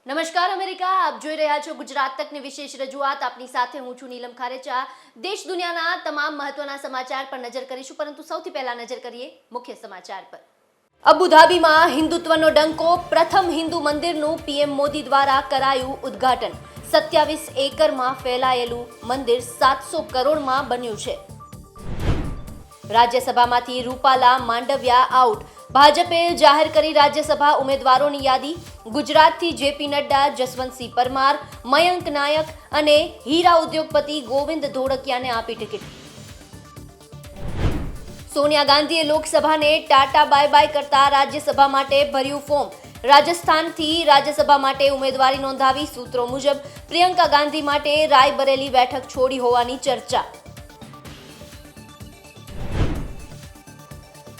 નમસ્કાર અમેરિકા, આપ જોઈ રહ્યા છો ગુજરાત તકની વિશેષ રજૂઆત. આપની સાથે હું છું નીલમ ખારેચા. દેશ દુનિયાના તમામ મહત્વના સમાચાર પર નજર કરીશું, પરંતુ સૌથી પહેલા નજર કરીએ મુખ્ય સમાચાર પર. અબુધાબીમાં હિન્દુત્વનો ડંકો, પ્રથમ હિન્દુ મંદિરનું પીએમ મોદી દ્વારા કરાયું ઉદ્ઘાટન. 27 એકરમાં ફેલાયેલું મંદિર 700 કરોડમાં બન્યું છે. રાજ્યસભામાંથી રૂપાલા માંડવિયા આઉટ. ભાજપે જાહેર કરી રાજ્યસભા ઉમેદવારોની યાદી. ગુજરાતથી જેપી નડ્ડા, જસવંતસિંહ પરમાર, મયંક નાયક અને હીરા ઉદ્યોગપતિ ગોવિંદ ધોળકિયાને આપી ટિકિટ. સોનિયા ગાંધીએ લોકસભાને ટાટા બાય બાય કરતા રાજ્યસભા માટે ભર્યું ફોર્મ. રાજસ્થાનથી રાજ્યસભા માટે ઉમેદવારી નોંધાવી. સૂત્રો મુજબ પ્રિયંકા ગાંધી માટે રાયબરેલી બેઠક છોડી હોવાની ચર્ચા.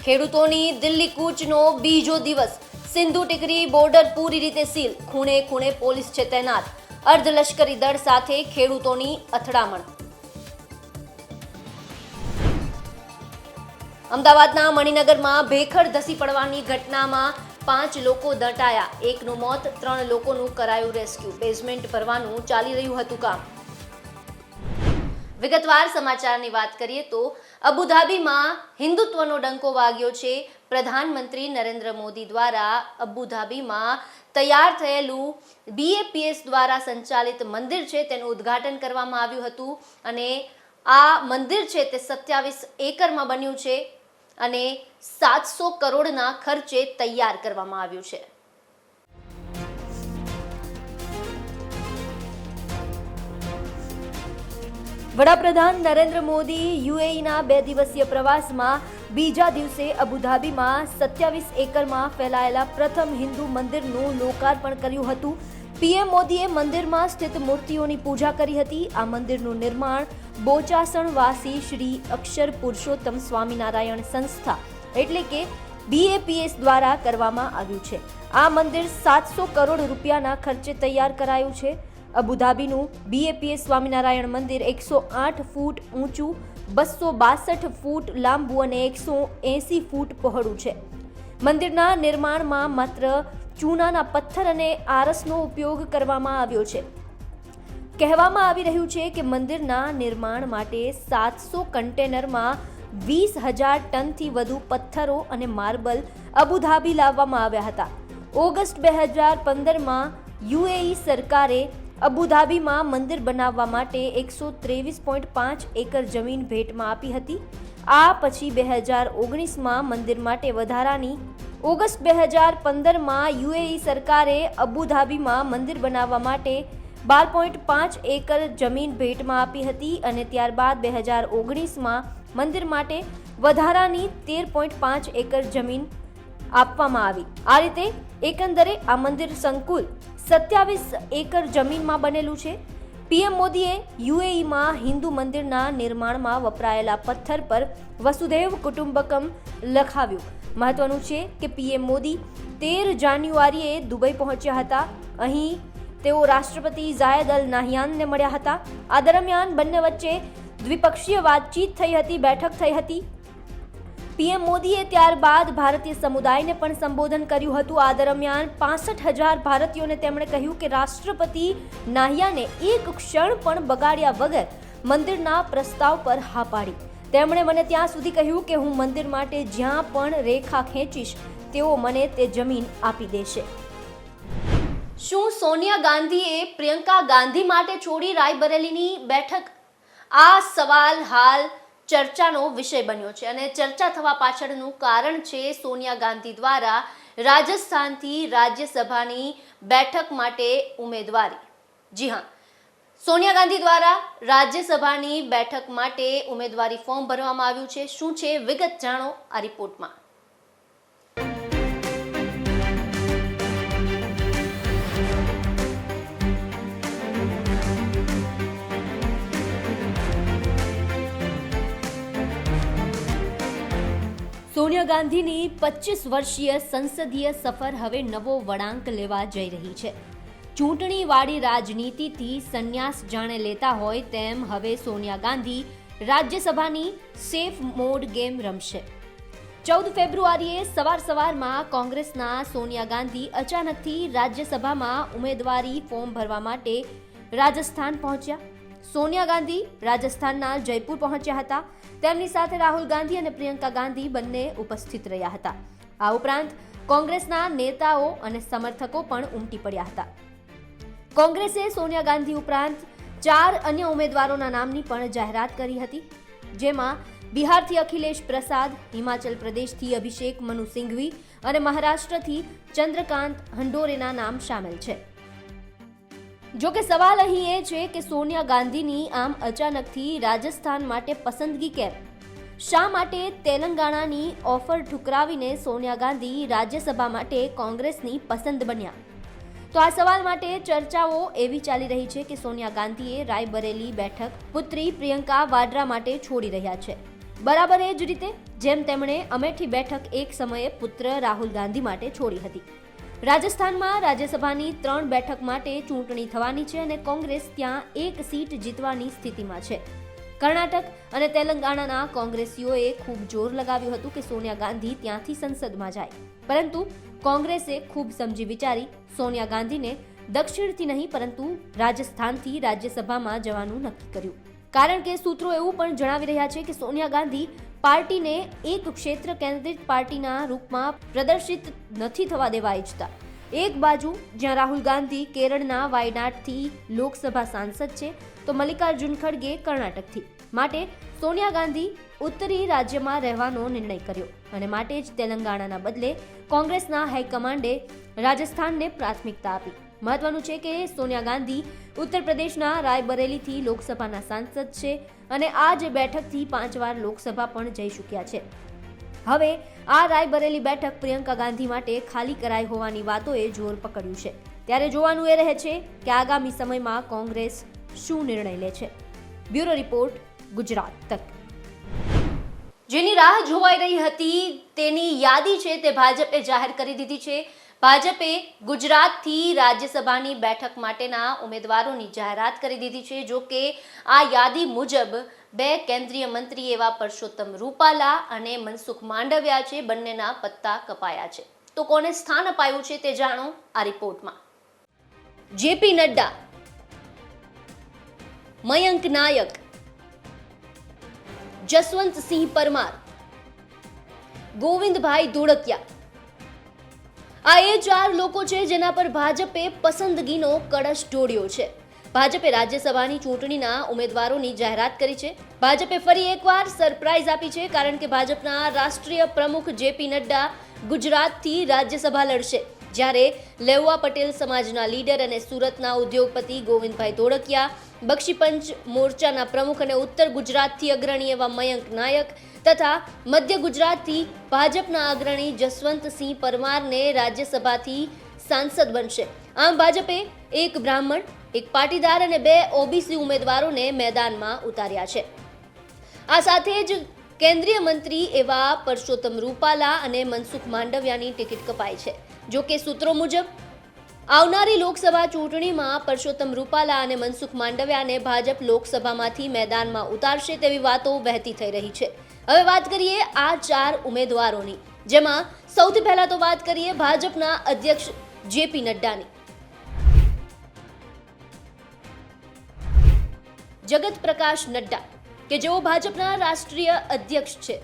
ખેડૂતોની દિલ્હી કૂચનો બીજો દિવસ. સિંધુ ટીકરી બોર્ડર પૂરી રીતે સીલ. ખૂણે ખૂણે પોલીસ છે તૈનાત. અર્ધલશ્કરી દળ સાથે ખેડૂતોની અથડામણ. અમદાવાદના મણિનગરમાં ભેખડ ધસી પડવાની ઘટનામાં 5 લોકો દટાયા. એકનું મોત, 3 લોકોનું કરાયું રેસ્ક્યુ. બેઝમેન્ટ ભરવાનું ચાલી રહ્યું હતું કામ. વિગતવાર સમાચારની વાત કરીએ તો અબુધાબીમાં હિન્દુત્વનો ડંકો વાગ્યો છે. પ્રધાનમંત્રી નરેન્દ્ર મોદી દ્વારા અબુધાબીમાં તૈયાર થયેલું BAPS દ્વારા સંચાલિત મંદિર છે તેનું ઉદ્ઘાટન કરવામાં આવ્યું હતું અને આ મંદિર છે તે 27 એકરમાં બન્યું છે અને 700 કરોડના ખર્ચે તૈયાર કરવામાં આવ્યું છે. વડાપ્રધાન નરેન્દ્ર મોદી યુએઈના 2 દિવસીય પ્રવાસમાં બીજા દિવસે અબુધાબીમાં 27 એકરમાં ફેલાયેલા પ્રથમ હિન્દુ મંદિરનું લોકાર્પણ કર્યું હતું. પીએમ મોદીએ મંદિરમાં સ્થિત મૂર્તિઓની પૂજા કરી હતી. આ મંદિરનું નિર્માણ બોચાસણવાસી શ્રી અક્ષર પુરુષોત્તમ સ્વામિનારાયણ સંસ્થા એટલે કે BAPS દ્વારા કરવામાં આવ્યું છે. આ મંદિર 700 કરોડ રૂપિયાના ખર્ચે તૈયાર કરાયું છે. અબુધાબીનું BAPS સ્વામિનારાયણ મંદિર 108 ફૂટ ઊંચું, 262 ફૂટ લાંબુ અને 180 ફૂટ પહોળું છે. મંદિરના નિર્માણમાં માત્ર ચૂનાના પથ્થર અને આરસનો ઉપયોગ કરવામાં આવ્યો છે. કહેવામાં આવી રહ્યું છે કે મંદિરના નિર્માણ માટે 700 કન્ટેનરમાં 20,000 ટનથી વધુ પથ્થરો અને માર્બલ અબુધાબી લાવવામાં આવ્યા હતા. ઓગસ્ટ 2015માં યુએઈ સરકારે અબુધાબીમાં મંદિર બનાવવા માટે 123.5 એકર જમીન ભેટમાં આપી હતી. આ પછી 2019માં મંદિર માટે વધારાની ઓગસ્ટ 2015માં યુએઈ સરકારે અબુધાબીમાં મંદિર બનાવવા માટે 12.5 એકર જમીન ભેટમાં આપી હતી અને ત્યારબાદ 2019માં મંદિર માટે વધારાની 13.5 એકર જમીન આપવામાં આવી. આ રીતે એકંદરે આ મંદિર સંકુલ 27 એકર જમીનમાં બનેલું છે. પીએમ મોદીએ યુએઈમાં હિન્દુ મંદિરના નિર્માણમાં વપરાયેલા પથ્થર પર વસુધૈવ કુટુંબકમ લખાવ્યું. મહત્વનું છે કે પીએમ મોદી 13 જાન્યુઆરીએ દુબઈ પહોંચ્યા હતા. અહીં તેઓ રાષ્ટ્રપતિ ઝાયદ અલ નાહયાનને મળ્યા હતા. આ દરમિયાન બંને વચ્ચે દ્વિપક્ષીય વાતચીત થઈ હતી, બેઠક થઈ હતી. પીએમ મોદીએ ત્યારબાદ ભારતીય સમુદાયને પણ સંબોધન કર્યું હતું. આ દરમિયાન 65,000 ભારતીયોને તેમણે કહ્યું કે રાષ્ટ્રપતિ નાહયાને એક ક્ષણ પણ બગાડ્યા વગર મંદિરના પ્રસ્તાવ પર હા પાડી. તેમણે મને ત્યાં સુધી કહ્યું કે હું મંદિર માટે જ્યાં પણ રેખા ખેંચીશ તેઓ મને તે જમીન આપી દેશે. શું સોનિયા ગાંધીએ પ્રિયંકા ગાંધી માટે છોડી રાયબરેલીની બેઠક? આ સવાલ હાલ ચર્ચાનો વિષય બન્યો છે અને ચર્ચા થવા પાછળનું કારણ છે સોનિયા ગાંધી દ્વારા રાજસ્થાનથી રાજ્યસભાની બેઠક માટે ઉમેદવારી. જી હા, સોનિયા ગાંધી દ્વારા રાજ્યસભાની બેઠક માટે ઉમેદવારી ફોર્મ ભરવામાં આવ્યું છે. શું છે વિગત જાણો આ રિપોર્ટમાં. સોનિયા ગાંધીની 25 વર્ષીય સંસદીય સફર હવે નવો વળાંક લેવા જઈ રહી છે. ચૂંટણીવાળી રાજનીતિથી સંન્યાસ જાણે લેતા હોય તેમ હવે સોનિયા ગાંધી રાજ્યસભાની સેફ મોડ ગેમ રમશે. 14 ફેબ્રુઆરીએ સવારમાં કોંગ્રેસના સોનિયા ગાંધી અચાનકથી રાજ્યસભામાં ઉમેદવારી ફોર્મ ભરવા માટે રાજસ્થાન પહોંચ્યા. સોનિયા ગાંધી રાજસ્થાનના જયપુર પહોંચ્યા હતા. તેમની સાથે રાહુલ ગાંધી અને પ્રિયંકા ગાંધી બંને ઉપસ્થિત રહ્યા હતા. આ ઉપરાંત કોંગ્રેસના નેતાઓ અને સમર્થકો પણ ઉમટી પડ્યા હતા. કોંગ્રેસે સોનિયા ગાંધી ઉપરાંત 4 અન્ય ઉમેદવારોના નામની પણ જાહેરાત કરી હતી, જેમાં બિહારથી અખિલેશ પ્રસાદ, હિમાચલ પ્રદેશથી અભિષેક મનુ સિંઘવી અને મહારાષ્ટ્રથી ચંદ્રકાંત હંડોરેના નામ સામેલ છે. જો કે સવાલ અહીં એ છે કે સોનિયા ગાંધીની આમ અચાનકથી રાજસ્થાન માટે પસંદગી કેમ? શા માટે તેલંગાણાની ઓફર ઠુકરાવીને સોનિયા ગાંધી રાજ્યસભા માટે કોંગ્રેસની પસંદ બન્યા? તો આ સવાલ માટે ચર્ચાઓ એવી ચાલી રહી છે કે સોનિયા ગાંધીએ રાયબરેલી બેઠક પુત્રી પ્રિયંકા વાડ્રા માટે છોડી રહ્યા છે. બરાબર એ જ રીતે જેમ તેમણે અમેઠી બેઠક એક સમયે પુત્ર રાહુલ ગાંધી માટે છોડી હતી. રાજસ્થાનમાં રાજ્યસભાની 3 બેઠક માટે ચૂંટણી થવાની છે અને કોંગ્રેસ ત્યાં 1 સીટ જીતવાની સ્થિતિમાં છે. કર્ણાટક અને તેલંગાણાના કોંગ્રેસીઓએ ખૂબ જોર લગાવ્યું હતું કે સોનિયા ગાંધી ત્યાંથી સંસદમાં જાય, પરંતુ કોંગ્રેસે ખૂબ સમજી વિચારી સોનિયા ગાંધીને દક્ષિણથી નહીં પરંતુ રાજસ્થાનથી રાજ્યસભામાં જવાનું નક્કી કર્યું. કારણ કે સૂત્રો એવું પણ જણાવી રહ્યા છે કે સોનિયા ગાંધી પાર્ટીને એક ક્ષેત્ર કેન્દ્રિત પાર્ટીના રૂપમાં પ્રદર્શિત નથી થવા દેવા ઈચ્છતા. એક બાજુ જ્યાં રાહુલ ગાંધી કેરળના વાયનાડથી લોકસભા સાંસદ છે, તો મલ્લિકાર્જુન ખડગે કર્ણાટકથી. માટે સોનિયા ગાંધી ઉત્તરી રાજ્યમાં રહેવાનો નિર્ણય કર્યો અને માટે જ તેલંગાણાના બદલે કોંગ્રેસના હાઈકમાન્ડે રાજસ્થાનને પ્રાથમિકતા આપી. મહત્વનું છે કે સોનિયા ગાંધી ઉત્તર પ્રદેશના રાયબરેલીથી લોકસભાના સાંસદ છે અને આ જ બેઠકથી 5 વાર લોકસભા પણ જઈ ચૂક્યા છે. હવે આ રાયબરેલી બેઠક પ્રિયંકા ગાંધી માટે ખાલી કરાઈ હોવાની વાતોએ જોર પકડ્યું છે. ત્યારે જોવાનું એ રહે છે કે આગામી સમયમાં કોંગ્રેસ શું નિર્ણય લે છે. બ્યુરો રિપોર્ટ, ગુજરાત તક. જેની રાહ જોવાઈ રહી હતી તેની યાદી છે તે ભાજપે જાહેર કરી દીધી છે. ભાજપે ગુજરાતથી રાજ્યસભાની બેઠક માટેના ઉમેદવારોની જાહેરાત કરી દીધી છે. જો કે આ યાદી મુજબ 2 કેન્દ્રીય મંત્રી એવા પરસોત્તમ રૂપાલા અને મનસુખ માંડવિયા છે, બંનેના પત્તા કપાયા છે. તો કોને સ્થાન અપાયું છે તે જાણો આ રિપોર્ટમાં. જેપી નડ્ડા, મયંક નાયક, જસવંતસિંહ પરમાર, ગોવિંદભાઈ ધોળકિયા, આ એ 4 લોકો છે જેના પર ભાજપે પસંદગીનો કળશ ઢોળ્યો છે. ભાજપે રાજ્યસભાની ચૂંટણીના ઉમેદવારોની જાહેરાત કરી છે. ભાજપે ફરી એકવાર સરપ્રાઇઝ આપી છે, કારણ કે ભાજપના રાષ્ટ્રીય પ્રમુખ જેપી નડ્ડા ગુજરાતથી રાજ્યસભા લડશે, જ્યારે લેઉવા પટેલ સમાજના લીડર અને સુરતના ઉદ્યોગપતિ ગોવિંદભાઈ ધોળકિયા, બક્ષીપંચ મોરચાના પ્રમુખ અને ઉત્તર ગુજરાતથી અગ્રણી એવા મયંક નાયક તથા મધ્ય ગુજરાતથી ભાજપના અગ્રણી જસવંતસિંહ પરમારને રાજ્યસભાથી સાંસદ બનશે. આમ ભાજપે 1 બ્રાહ્મણ, 1 પાટીદાર અને 2 ઓબીસી ઉમેદવારોને મેદાનમાં ઉતાર્યા છે. આ સાથે જ કેન્દ્રીય મંત્રી એવા પરસોત્તમ રૂપાલા અને મનસુખ માંડવિયાની ટિકિટ કપાઈ છે. જો કે સૂત્રો મુજબ આવનારી લોકસભા ચૂંટણીમાં પરસોત્તમ રૂપાલા અને મનસુખ માંડવિયાને ભાજપ લોકસભામાંથી મેદાનમાં ઉતારશે તેવી વાતો વહેતી થઈ રહી છે. હવે વાત કરીએ આ 4 ઉમેદવારોની, જેમાં સૌથી પહેલા તો વાત કરીએ ભાજપના અધ્યક્ષ જેપી નડ્ડાની. જગત પ્રકાશ નડ્ડા કે જેઓ ભાજપના રાષ્ટ્રીય અધ્યક્ષ છે.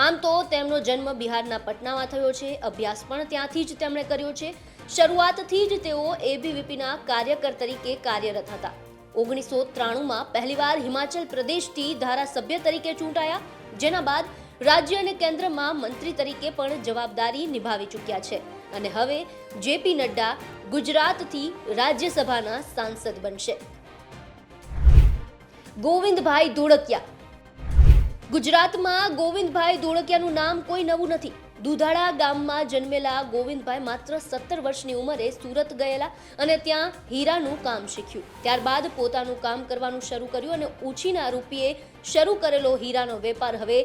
આમ તો તેમનો જન્મ બિહારના પટનામાં થયો છે, અભ્યાસ પણ ત્યાંથી જ તેમણે કર્યો છે. શરૂઆતથી જ તેઓ એબીવીપીના કાર્યકર તરીકે કાર્યરત હતા. 1993માં પહેલીવાર હિમાચલ પ્રદેશથી ધારાસભ્ય તરીકે ચૂંટાયા, જેના બાદ રાજ્ય અને કેન્દ્રમાં મંત્રી તરીકે પણ જવાબદારી નિભાવી ચૂક્યા છે અને હવે જેપી નડ્ડા ગુજરાતથી રાજ્યસભાના સાંસદ બનશે. ગોવિંદભાઈ ધોળકિયા. ગુજરાતમાં ગોવિંદભાઈ ધોળકિયાનું નામ કોઈ નવું નથી. દુધાળા ગામમાં જન્મેલા ગોવિંદભાઈ માત્ર 17 વર્ષની ઉંમરે સુરત ગયેલા અને ત્યાં હીરાનું કામ શીખ્યું. ત્યારબાદ પોતાનું કામ કરવાનું શરૂ કર્યું અને ઉછીના રૂપિયે શરૂ કરેલો હીરાનો વેપાર હવે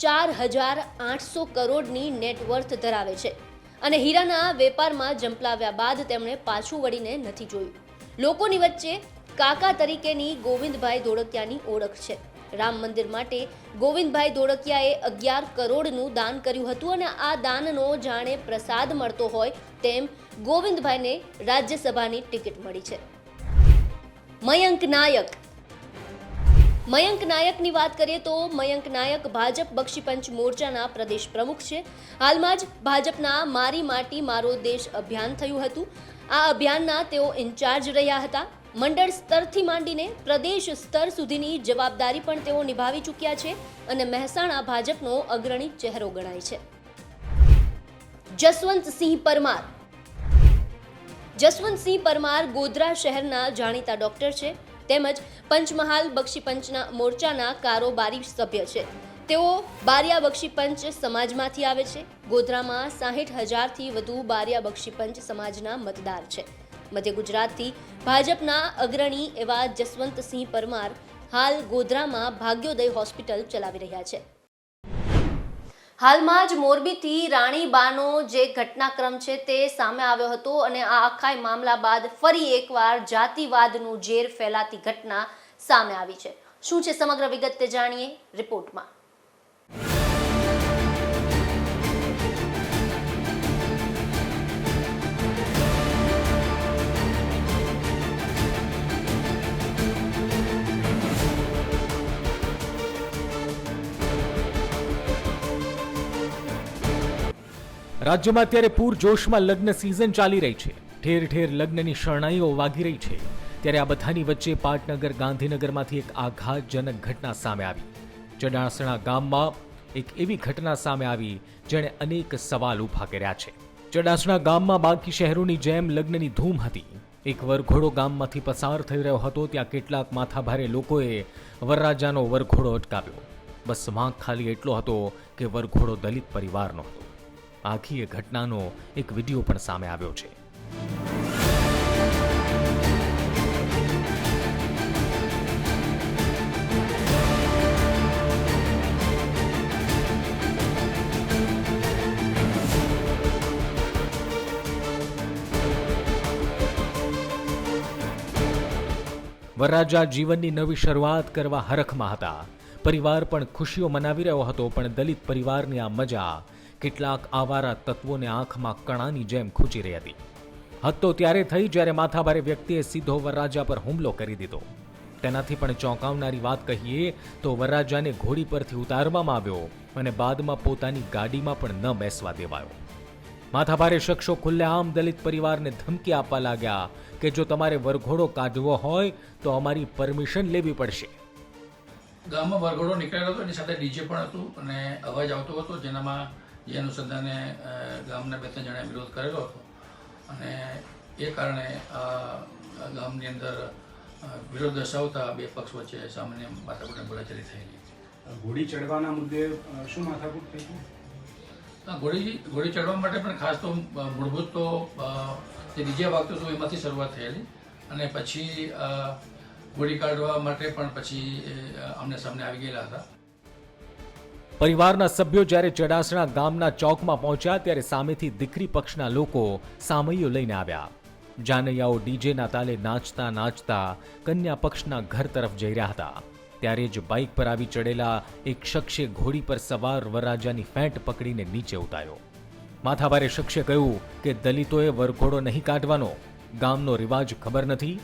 4,800 કરોડની નેટવર્થ ધરાવે છે અને હીરાના વેપારમાં જંપલાવ્યા બાદ તેમણે પાછું વળીને નથી જોયું. લોકોની વચ્ચે કાકા તરીકેની ગોવિંદભાઈ ધોળકિયાની ઓળખ છે. રામ મંદિર માટે ગોવિંદભાઈ ધોળકિયાએ 11 કરોડનું દાન કર્યું હતું અને આ દાનનો જાણે પ્રસાદ મળતો હોય તેમ ગોવિંદભાઈને રાજ્યસભાની ટિકિટ મળી છે. મયંક નાયકની વાત કરીએ તો મયંક નાયક ભાજપ બક્ષીપંચ મોરચાના પ્રદેશ પ્રમુખ છે. હાલમાં જ ભાજપના મારી માટી મારો દેશ અભિયાન થયું હતું. આ અભિયાનના તેઓ ઇન્ચાર્જ રહ્યા હતા. મંડળ સ્તરથી માંડીને પ્રદેશ સ્તર સુધીની જવાબદારી પણ તેઓ નિભાવી ચૂક્યા છે અને મહેસાણા ભાજપનો અગ્રણી ચહેરો ગણાય છે. જસવંતસિંહ પરમાર ગોધરા શહેરના જાણીતા ડોક્ટર છે તેમજ પંચમહાલ બક્ષીપંચના મોરચાના કારોબારી સભ્ય છે. તેઓ બારિયા બક્ષીપંચ સમાજમાંથી આવે છે. ગોધરામાં 60,000થી વધુ બારિયા બક્ષીપંચ સમાજના મતદાર છે. મધ્ય ગુજરાતથી ભાજપના અગ્રણી એવા જસવંતસિંહ પરમાર હાલ ગોધરામાં ભાગ્યોદય હોસ્પિટલ ચલાવી રહ્યા છે. હાલમાં જ મોરબીથી રાણીબાનો જે ઘટનાક્રમ છે તે સામે આવ્યો હતો અને આ આખા મામલા બાદ ફરી એકવાર જાતિવાદનું ઝેર ફેલાતી ઘટના સામે આવી છે. શું છે સમગ્ર વિગત તે જાણીએ રિપોર્ટમાં. રાજ્યમાં અત્યારે પૂરજોશમાં લગ્ન સિઝન ચાલી રહી છે. ઠેર ઠેર લગ્નની શરણાઈઓ વાગી રહી છે. ત્યારે આ બધાની વચ્ચે પાટનગર ગાંધીનગરમાંથી એક આઘાતજનક ઘટના સામે આવી. ચડાસણા ગામમાં એક એવી ઘટના સામે આવી જેણે અનેક સવાલ ઊભા કર્યા છે. ચડાસણા ગામમાં બાકી શહેરોની જેમ લગ્નની ધૂમ હતી. એક વરઘોડો ગામમાંથી પસાર થઈ રહ્યો હતો. ત્યાં કેટલાક માથાભારે લોકોએ વરરાજાનો વરઘોડો અટકાવ્યો. બસ વાંક ખાલી એટલો હતો કે વરઘોડો દલિત પરિવારનો હતો. આખી એ ઘટનાનો એક વિડીયો પણ સામે આવ્યો છે. વરરાજા જીવનની નવી શરૂઆત કરવા હરખમાં હતા. પરિવાર પણ ખુશીઓ મનાવી રહ્યો હતો, પણ દલિત પરિવારની આ મજા કેટલાક આવારા તત્વોને આંખમાં કણાની જેમ ખૂંચી રહી હતી. હદ તો ત્યારે થઈ જ્યારે માથાભારે વ્યક્તિએ સીધો વરરાજા પર હુમલો કરી દીધો. તેનાથી પણ ચોંકાવનારી વાત કહીએ તો વરરાજાને ઘોડી પરથી ઉતારવામાં આવ્યો અને બાદમાં પોતાની ગાડીમાં પણ ન બેસવા દેવાયો. માથાભારે શખ્સો ખુલ્લેઆમ દલિત પરિવારને ધમકી આપવા લાગ્યા કે જો તમારે વરઘોડો કાઢવો હોય તો અમારી પરમિશન લેવી પડશે. ગામમાં વરઘોડો નીકળેલો હતો, એની સાથે ડીજે પણ હતું અને અવાજ આવતો હતો, જેનામાં જે અનુસંધાને ગામના 2-3 જણાએ વિરોધ કરેલો હતો અને એ કારણે ગામની અંદર વિરોધ દર્શાવતા બે પક્ષ વચ્ચે સામાન્ય માથાકૂટની બોલાચાલી થયેલી. ઘોડી ચડવાના મુદ્દે શું માથાકૂટ થઈ હતી? ઘોડી ચડવા માટે પણ ખાસ તો મૂળભૂત તો જે ડીજે વાગતું હતું એમાંથી શરૂઆત થયેલી અને પછી ઘોડી કાઢવા માટે પણ પછી આમને સામને આવી ગયેલા હતા. પરિવારના સભ્યો જ્યારે ચડાસણા ગામના ચોકમાં પહોંચ્યા ત્યારે સામેથી દીકરી પક્ષના લોકો સામૈયો લઈને આવ્યા. જાનૈયાઓ ડીજેના તાલે નાચતા નાચતા કન્યા પક્ષના ઘર તરફ જઈ રહ્યા હતા. ત્યારે જ બાઇક પર આવી ચડેલા એક શખ્સે ઘોડી પર સવાર વરરાજાની ફેંટ પકડીને નીચે ઉતાર્યો. માથાભારે શખ્સે કહ્યું કે દલિતોએ વરઘોડો નહીં કાઢવાનો, ગામનો રિવાજ ખબર નથી?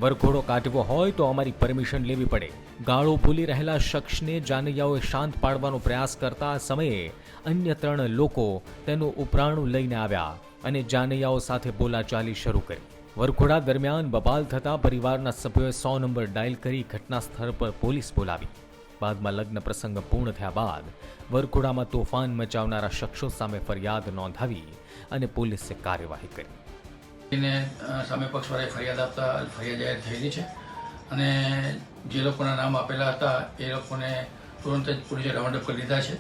વરઘોડો કાઢવો હોય તો અમારી પરમિશન લેવી પડે. ગાળો બોલી રહેલા શખ્સને જાનૈયાઓએ શાંત પાડવાનો પ્રયાસ કરતા સમયે અન્ય 3 લોકો તેનું ઉપરાણું લઈને આવ્યા અને જાનૈયાઓ સાથે બોલાચાલી શરૂ કરી. વરઘોડા દરમિયાન બબાલ થતા પરિવારના સભ્યોએ 100 નંબર ડાયલ કરી ઘટના સ્થળ પર પોલીસ બોલાવી. બાદમાં લગ્ન પ્રસંગ પૂર્ણ થયા બાદ વરઘોડામાં તોફાન મચાવનારા શખ્સો સામે ફરિયાદ નોંધાવી અને પોલીસે કાર્યવાહી કરી. સામે પક્ષવાળાએ ફરિયાદ આપતા ફરિયાદ જાહેર થયેલી છે અને જે લોકોના નામ આપેલા હતા એ લોકોને તુરંત જ પોલીસે રાઉન્ડ અપ કરી લીધા છે.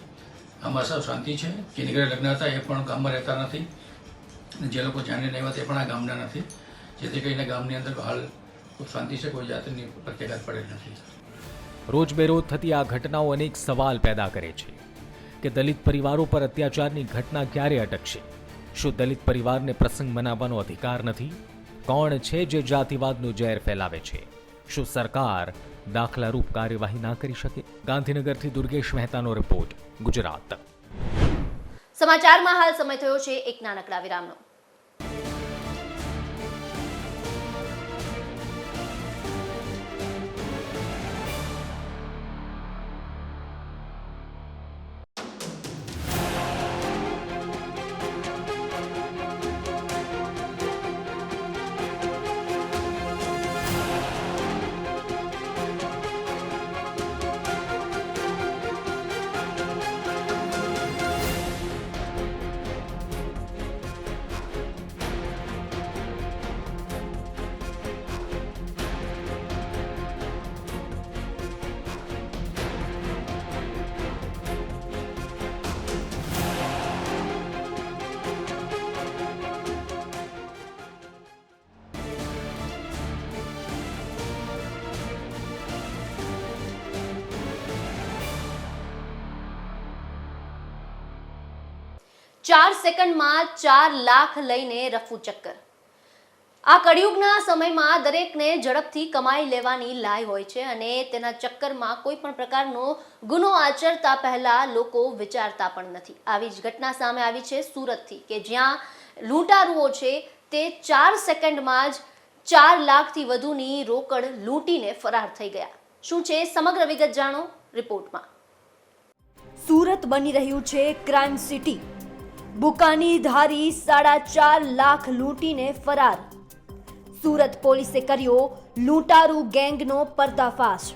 આમાં સૌ શાંતિ છે. જેની ઘરે લગ્ન હતા એ પણ ગામમાં રહેતા નથી અને જે લોકો જાણીને આવ્યા તે પણ આ ગામના નથી, જેથી કરીને ગામની અંદર હાલ ખૂબ શાંતિ છે. કોઈ જાતની પ્રત્યાઘાત પડેલ નથી. રોજબેરોજ થતી આ ઘટનાઓ અનેક સવાલ પેદા કરે છે કે દલિત પરિવારો પર અત્યાચારની ઘટના ક્યારે અટકશે? શું દલિત પરિવારને પ્રસંગ મનાવવાનો અધિકાર નથી? કોણ છે જે જાતિવાદનું ઝેર ફેલાવે છે? શું સરકાર દાખલારૂપ કાર્યવાહી ના કરી શકે? ગાંધીનગરથી દુર્ગેશ મહેતાનો રિપોર્ટ, ગુજરાત. સમાચારમાં હાલ સમય થયો છે એક નાનકડા વિરામનો. ચાર સેકન્ડમાં 4 લાખ લઈને રફુ ચક્કર. આ કળિયુગના સમયમાં દરેકને ઝડપથી કમાઈ લેવાની લાય હોય છે અને તેના ચક્કરમાં કોઈ પણ પ્રકારનો ગુનો આચરતા પહેલા લોકો વિચારતા પણ નથી. આવી જ ઘટના સામે આવી છે સુરતથી, કે જ્યાં લૂંટારુઓ છે તે 4 સેકન્ડમાં જ 4 લાખથી વધુની રોકડ લૂંટીને ફરાર થઈ ગયા. શું છે સમગ્ર વિગત જાણો રિપોર્ટમાં. સુરત બની રહ્યું છે ક્રાઇમ સિટી. બુકાની ધારી 4.5 લાખ લૂંટીને ફરાર. સુરત પોલીસે કર્યો લૂંટારૂ ગેંગનો પર્દાફાશ.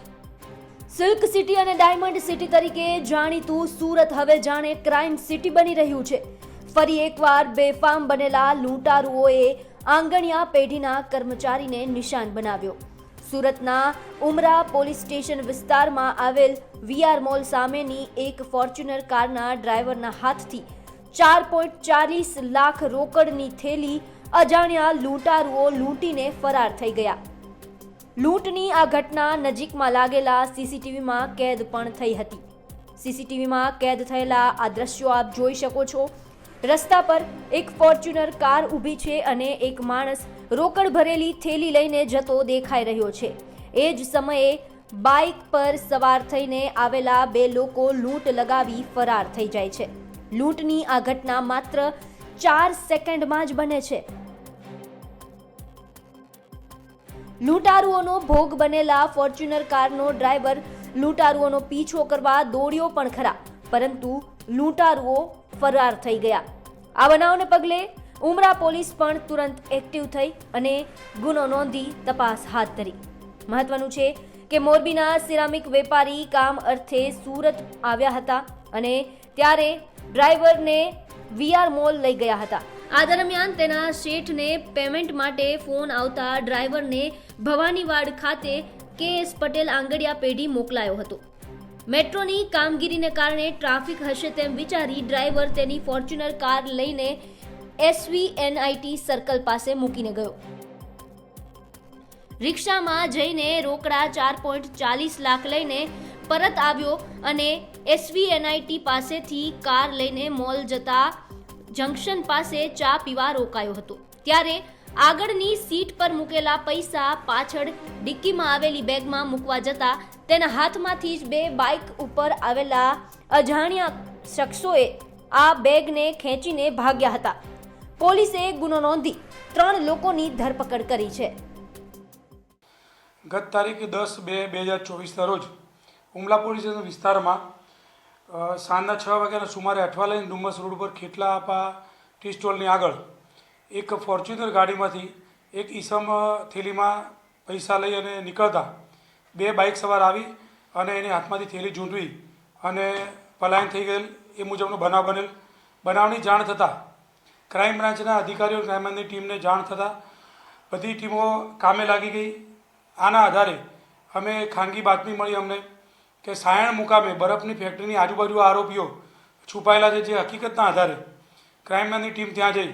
સિલ્ક સિટી અને ડાયમંડ સિટી તરીકે જાણીતું સુરત હવે જાણે ક્રાઇમ સિટી બની રહ્યું છે. ફરી એકવાર બેફામ બનેલા લૂંટારુઓએ આંગણિયા પેઢીના કર્મચારીને નિશાન બનાવ્યો. સુરતના ઉમરા પોલીસ સ્ટેશન વિસ્તારમાં આવેલ વીઆર મોલ સામેની એક ફોર્ચ્યુનર કારના ડ્રાઈવરના હાથથી 4.40 લાખ રોકડની થેલી અજાણ્યા લૂંટારુઓ લૂંટીને ફરાર થઈ ગયા. લૂંટની આ ઘટના નજીકમાં લાગેલા સીસીટીવીમાં કેદ પણ થઈ હતી. સીસીટીવીમાં કેદ થયેલા આ દ્રશ્યો આપ જોઈ શકો છો. રસ્તા પર એક ફોર્ચ્યુનર કાર ઊભી છે અને એક માણસ રોકડ ભરેલી થેલી લઈને જતો દેખાઈ રહ્યો છે. એ જ સમયે બાઇક પર સવાર થઈને આવેલા 2 લોકો લૂંટ લગાવી ફરાર થઈ જાય છે. લૂંટની આ ઘટના માત્ર 4 સેકન્ડમાં જ બને છે. લૂંટારુઓનો ભોગ બનેલા ફોર્ચ્યુનર કારનો ડ્રાઈવર લૂંટારુઓનો પીછો કરવા દોડ્યો પણ ખરા, પરંતુ લૂંટારુઓ ફરાર થઈ ગયા. આ બનાવને પગલે ઉમરા પોલીસ પણ તુરંત એક્ટિવ થઈ અને ગુનો નોંધી તપાસ હાથ ધરી. મહત્વનું છે કે મોરબીના સિરામિક વેપારી કામ અર્થે સુરત આવ્યા હતા અને ત્યારે ડ્રાઈવરને વીઆર મોલ લઈ ગયા હતા. આ દરમિયાન તેના શેઠને પેમેન્ટ માટે ફોન આવતા ડ્રાઈવરને ભવાનીવાડ ખાતે KS પટેલ આંગડિયા પેઢી મોકલાયો હતો. મેટ્રોની કામગીરીને કારણે ટ્રાફિક હશે તેમ વિચારી ડ્રાઈવર તેની ફોર્ચ્યુનર કાર લઈને SVNIT સર્કલ પાસે મૂકીને ગયો. રિક્ષામાં જઈને રોકડા 4.40 લાખ લઈને પરત આવ્યો અને SVNIT પાસેથી કાર લઈને મોલ જતા જંકશન પાસે ચા પીવા રોકાયો હતો. ત્યારે આગળની સીટ પર મૂકેલા પૈસા પાછળ ડિક્કીમાં આવેલી બેગમાં મૂકવા જતા તેના હાથમાંથી જ 2 બાઇક ઉપર આવેલા અજાણ્યા શખ્સોએ આ બેગને ખેંચીને ભાગ્યા હતા. પોલીસે ગુનો નોંધી 3 લોકોની ધરપકડ કરી છે. ગત તારીખ 10/2/2024ના રોજ ઉમલા પોલીસ સ્ટેશન વિસ્તારમાં સાંજના 6 વાગ્યાના સુમારે અઠવા લાઈન ડુમસ રોડ પર ખેટલા આપા ટી સ્ટોલની આગળ એક ફોર્ચ્યુનર ગાડીમાંથી એક ઈસમ થેલીમાં પૈસા લઈ અને નીકળતા 2 બાઇક સવાર આવી અને એની હાથમાંથી થેલી ઝૂંટવી અને પલાયન થઈ ગયેલ એ મુજબનો બનાવ બનેલ. બનાવની જાણ થતાં ક્રાઇમ બ્રાન્ચના અધિકારીઓ ક્રાઇમની ટીમને જાણ થતાં બધી ટીમો કામે લાગી ગઈ. આના આધારે અમે ખાનગી બાતમી મળી અમને કે સાયણ મુકામે બરફની ફેક્ટરીની આજુબાજુ આરોપીઓ છુપાયેલા છે, જે હકીકતના આધારે ક્રાઇમની ટીમ ત્યાં જઈ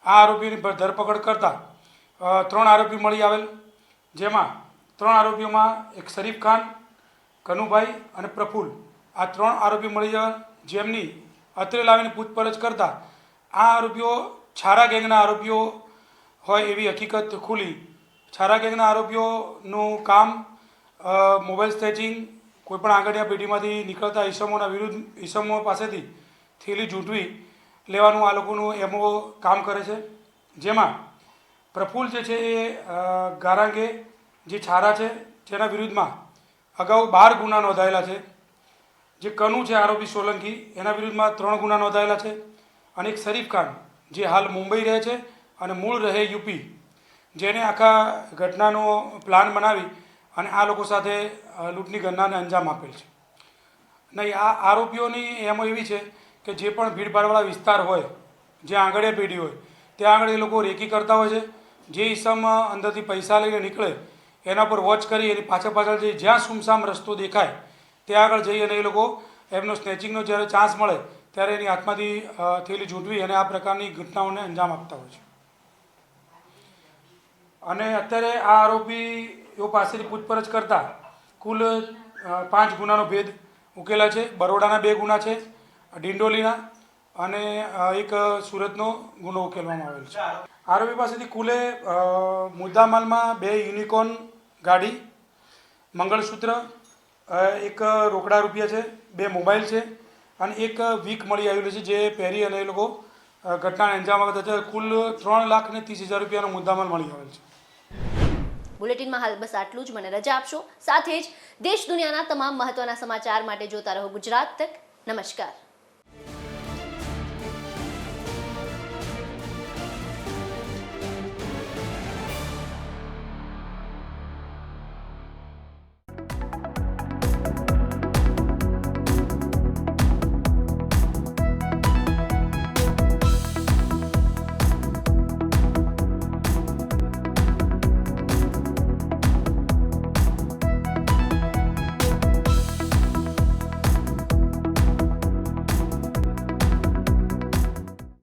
આ આરોપીઓની ધરપકડ કરતાં 3 આરોપી મળી આવેલ. જેમાં 3 આરોપીઓમાં એક શરીફ ખાન, કનુભાઈ અને પ્રફુલ્લ, આ 3 આરોપી મળી આવેલ. જેમની અત્રે લાવીને પૂછપરછ કરતાં આ આરોપીઓ છારા ગેંગના આરોપીઓ હોય એવી હકીકત ખુલી. છારા ગેંગના આરોપીઓનું કામ મોબાઈલ સ્નેચિંગ, કોઈપણ આંગળીયા પેઢીમાંથી નીકળતા ઈસમો પાસેથી થેલી ઝૂંટવી લેવાનું આ લોકોનું એમઓ કામ કરે છે. જેમાં પ્રફુલ્લ જે છે એ ગારાંગે જે છારા છે જેના વિરુદ્ધમાં અગાઉ 12 ગુના નોંધાયેલા છે. જે કનુ છે આરોપી સોલંકી એના વિરુદ્ધમાં 3 ગુના નોંધાયેલા છે. અને એક શરીફ ખાન જે હાલ મુંબઈ રહે છે અને મૂળ રહે યુપી, જેને આખા ઘટનાનો પ્લાન બનાવી અને આ લોકો સાથે લૂંટની ઘટનાને અંજામ આપેલ છે. નહીં, આ આરોપીઓની એમાં એવી છે કે જે પણ ભીડભાડવાળા વિસ્તાર હોય, જે આંગળીયા પેઢી હોય, ત્યાં આગળ એ લોકો રેકી કરતા હોય છે. જે ઈસમ અંદરથી પૈસા લઈને નીકળે એના પર વોચ કરી એની પાછળ જઈ જ્યાં સુમસામ રસ્તો દેખાય ત્યાં આગળ જઈ અને એ લોકો એમનો સ્નેચિંગનો જ્યારે ચાન્સ મળે ત્યારે એની હાથમાંથી થેલી ઝૂંટવી અને આ પ્રકારની ઘટનાઓને અંજામ આપતા હોય છે. અને અત્યારે આ આરોપીઓ પાસેથી પૂછપરછ કરતા કુલ 5 ગુનાનો ભેદ ઉકેલા છે. બરોડાના 2 ગુના છે, ડિંડોલીના અને એક સુરતનો ગુનો ઉકેલવામાં આવેલ છે. આરોપી પાસેથી કુલે મુદ્દામાલમાં 2 યુનિકોર્ન ગાડી, મંગળસૂત્ર, એક રોકડા રૂપિયા છે, 2 મોબાઈલ છે અને એક વીક મળી આવેલું છે જે પહેરી અને એ લોકો ઘટનાને અંજામ આપતા હતા. કુલ 3,30,000 રૂપિયાનો મુદ્દામાલ મળી આવેલ છે. બુલેટિનમાં હાલ બસ આટલું જ. મને રજા આપશો. સાથે જ દેશ દુનિયાના તમામ મહત્વના સમાચાર માટે જોતા રહો ગુજરાત તક. નમસ્કાર.